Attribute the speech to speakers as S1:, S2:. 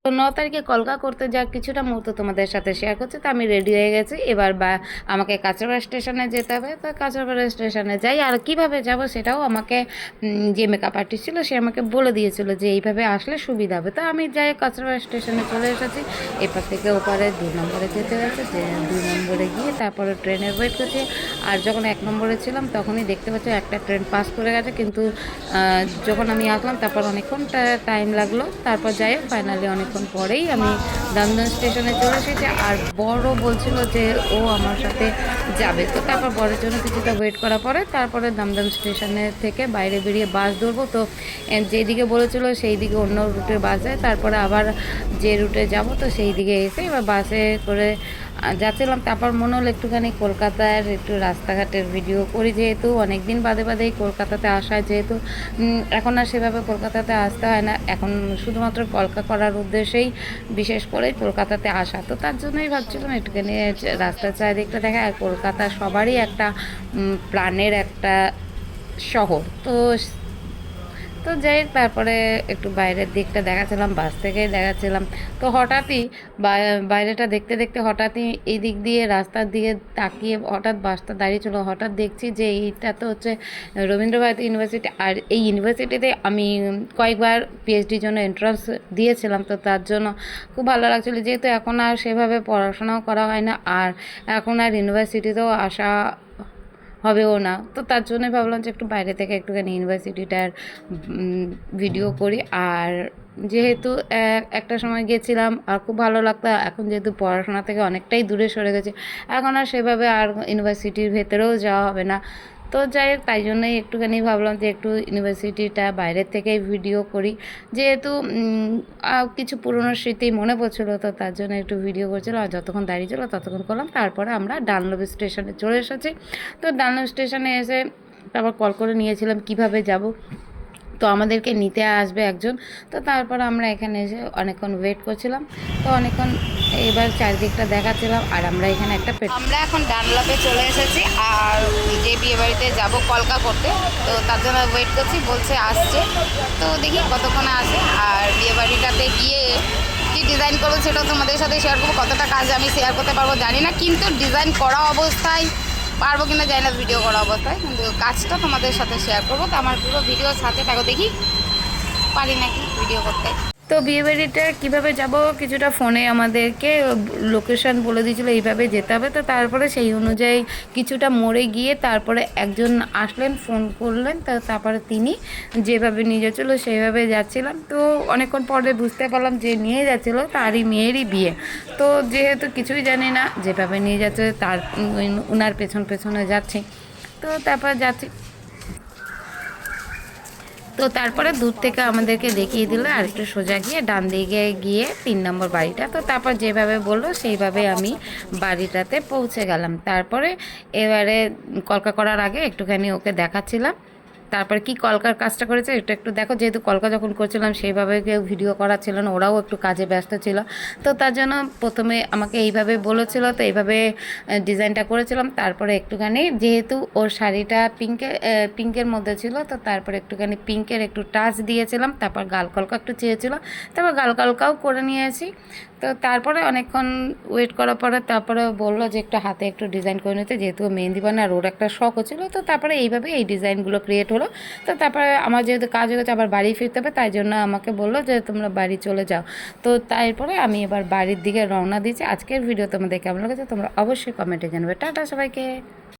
S1: তো 9 তারিখে কলকা করতে যা কিছুটা মুহূর্ত তোমাদের সাথে শেয়ার করছি। তো আমি রেডি হয়ে গেছি, এবার আমাকে কাঁচরাপাড়া স্টেশনে যেতে হবে। তো কাঁচরাপাড়া স্টেশনে যাই, আর কিভাবে যাব সেটাও আমাকে যে মেকআপ আর্টিস্ট ছিল সে আমাকে বলে দিয়েছিল যে এইভাবে আসলে সুবিধা হবে। তো আমি যাই কাঁচরাপাড়া স্টেশনে চলে এসেছি, এপার থেকে ওপারে 2 নম্বরে যেতে হয়েছে, যে 2 নম্বরে গিয়ে তারপরে ট্রেনের ওয়েট করছি। আর যখন 1 নম্বরে ছিলাম তখনই দেখতে পাচ্ছি একটা ট্রেন পাস করে গেছে, কিন্তু যখন আমি আসলাম তারপর অনেকক্ষণ টাইম লাগলো। তারপর যাই হোক ফাইনালি অনেকক্ষণ পরেই আমি দমদম স্টেশনে চলে এসেছি। আর বড় বলছিল যে ও আমার সাথে যাবে, তো তারপর বরের জন্য কিছুটা ওয়েট করার পরে তারপরে দমদম স্টেশনে থেকে বাইরে বেরিয়ে বাস ধরবো। তো যেদিকে বলেছিল সেই দিকে অন্য রুটের বাস যায়, তারপরে আবার যে রুটে যাব তো সেই দিকে এসে এবার বাসে করে যাচ্ছিলাম। তারপর মনে হলো একটুখানি কলকাতার একটু রাস্তাঘাটের ভিডিও করি, যেহেতু অনেক দিন বাদে বাদেই কলকাতাতে আসা, যেহেতু এখন আর সেভাবে কলকাতাতে আসতে হয় না, এখন শুধুমাত্র কলকা করার উদ্দেশ্যেই বিশেষ করে কলকাতাতে আসা। তো তার জন্যই ভাবছিলাম একটুখানি রাস্তার চারিদিকটা দেখা। আর কলকাতা সবারই একটা প্রাণের একটা শহর। তো যাই হোক তারপরে একটু বাইরের দিকটা দেখাচ্ছিলাম, বাস থেকেই দেখাচ্ছিলাম। তো হঠাৎই বাইরেটা দেখতে দেখতে হঠাৎই এই দিক দিয়ে রাস্তার দিকে তাকিয়ে হঠাৎ বাসটা দাঁড়িয়েছিল। হঠাৎ দেখছি যে এইটা তো হচ্ছে রবীন্দ্রভারতী ইউনিভার্সিটি, আর এই ইউনিভার্সিটিতে আমি কয়েকবার পিএইচডির জন্য এন্ট্রান্স দিয়েছিলাম। তো তার জন্য খুব ভালো লাগছিলো, যেহেতু এখন আর সেভাবে পড়াশোনাও করা হয় না, আর এখন আর ইউনিভার্সিটিতেও আসা হবেও না। তো তার জন্য ভাবলাম যে একটু বাইরে থেকে একটুখানি ইউনিভার্সিটিটার ভিডিও করি। আর যেহেতু একটা সময় গেছিলাম আর খুব ভালো লাগতো, এখন যেহেতু পড়াশোনা থেকে অনেকটাই দূরে সরে গেছে, এখন আর সেভাবে আর ইউনিভার্সিটির ভেতরেও যাওয়া হবে না। তো যাই হোক তাই জন্যই একটুখানি ভাবলাম যে একটু ইউনিভার্সিটিটা বাইরের থেকেই ভিডিও করি, যেহেতু কিছু পুরনো স্মৃতি মনে পড়ছিলো, তো তার জন্য একটু ভিডিও করছিলাম। আর যতক্ষণ দাঁড়িয়ে ছিল ততক্ষণ করলাম। তারপরে আমরা ডানলপ স্টেশনে চলে এসেছি। তো ডানলপ স্টেশনে এসে তারপর কল করে নিয়েছিলাম কিভাবে যাব, তো আমাদেরকে নিতে আসবে একজন। তো তারপর আমরা এখানে এসে অনেকক্ষণ ওয়েট করছিলাম। তো অনেকক্ষণ এবার চারিদিকটা দেখাচ্ছিলাম, আর আমরা এখানে আমরা এখন ডানলপে চলে এসেছি, আর যে বিয়ে বাড়িতে যাবো কলকা করতে, তো তার জন্য ওয়েট করছি, বলছে আসছে। তো দেখি কতক্ষণে আসে। আর বিয়ে বাড়িটাতে গিয়ে কী ডিজাইন করবো সেটাও তোমাদের সাথে শেয়ার করবো। কতটা কাজ আমি শেয়ার করতে পারবো জানি না, কিন্তু ডিজাইন করা অবস্থায় পারবো কিনা জানি না, ভিডিও করা অবস্থায়, কিন্তু কাজটা তোমাদের সাথে শেয়ার করবো। তো আমার পুরো ভিডিওর সাথে থাকো, দেখি পারি নাকি ভিডিও করতে। তো বিয়েবাড়িটা কীভাবে যাব কিছুটা ফোনে আমাদেরকে লোকেশান বলে দিয়েছিলো এইভাবে যেতে হবে। তো তারপরে সেই অনুযায়ী কিছুটা মোড়ে গিয়ে তারপরে একজন আসলেন, ফোন করলেন, তো তারপরে তিনি যেভাবে নিয়ে যাচ্ছিলো সেইভাবে যাচ্ছিলাম। তো অনেকক্ষণ পরে বুঝতে পারলাম যে নিয়ে যাচ্ছিলো তারই মেয়েরই বিয়ে। তো যেহেতু কিছুই জানি না, যেভাবে নিয়ে যাচ্ছে তার ওনার পেছন পেছনে যাচ্ছে। তো তারপর যাচ্ছি, তো তারপরে দূর থেকে আমাদেরকে দেখিয়ে দিল আর একটু সোজা গিয়ে ডান দিকে গিয়ে 3 নম্বর বাড়িটা। তো তারপর যেভাবে বললো সেইভাবে আমি বাড়িটাতে পৌঁছে গেলাম। তারপরে এবারে কলকা করার আগে একটুখানি ওকে দেখাচ্ছিলাম তারপরে কি কলকার কাজটা করেছে এটা একটু দেখো। যেহেতু কলকা যখন করছিলাম সেইভাবে কেউ ভিডিও করা ছিল না, ওরাও একটু কাজে ব্যস্ত ছিল। তো তার জন্য প্রথমে আমাকে এইভাবে বলেছিল, তো এইভাবে ডিজাইনটা করেছিলাম। তারপরে একটুখানি যেহেতু ওর শাড়িটা পিঙ্কের মধ্যে ছিল, তো তারপরে একটুখানি পিঙ্কের একটু টাচ দিয়েছিলাম। তারপর গাল কলকা একটু চেয়েছিল, তারপর গাল কলকাও করে নিয়েছি। তো তারপরে অনেকক্ষণ ওয়েট করার পরে তারপরে বললো যে একটু হাতে একটু ডিজাইন করে নিতে, যেহেতু মেহেন্দি বানা আর ওর একটা শখও ছিল। তো তারপরে এইভাবে এই ডিজাইনগুলো ক্রিয়েট হলো। তো তারপরে আমার যেহেতু কাজ হয়ে গেছে আবার বাড়ি ফিরতে হবে, তাই জন্য আমাকে বললো যে তোমরা বাড়ি চলে যাও। তো তারপরে আমি এবার বাড়ির দিকে রওনা দিয়েছি। আজকের ভিডিও তোমাদের কেমন লেগেছে তোমরা অবশ্যই কমেন্টে জানাবে। টাটা সবাইকে।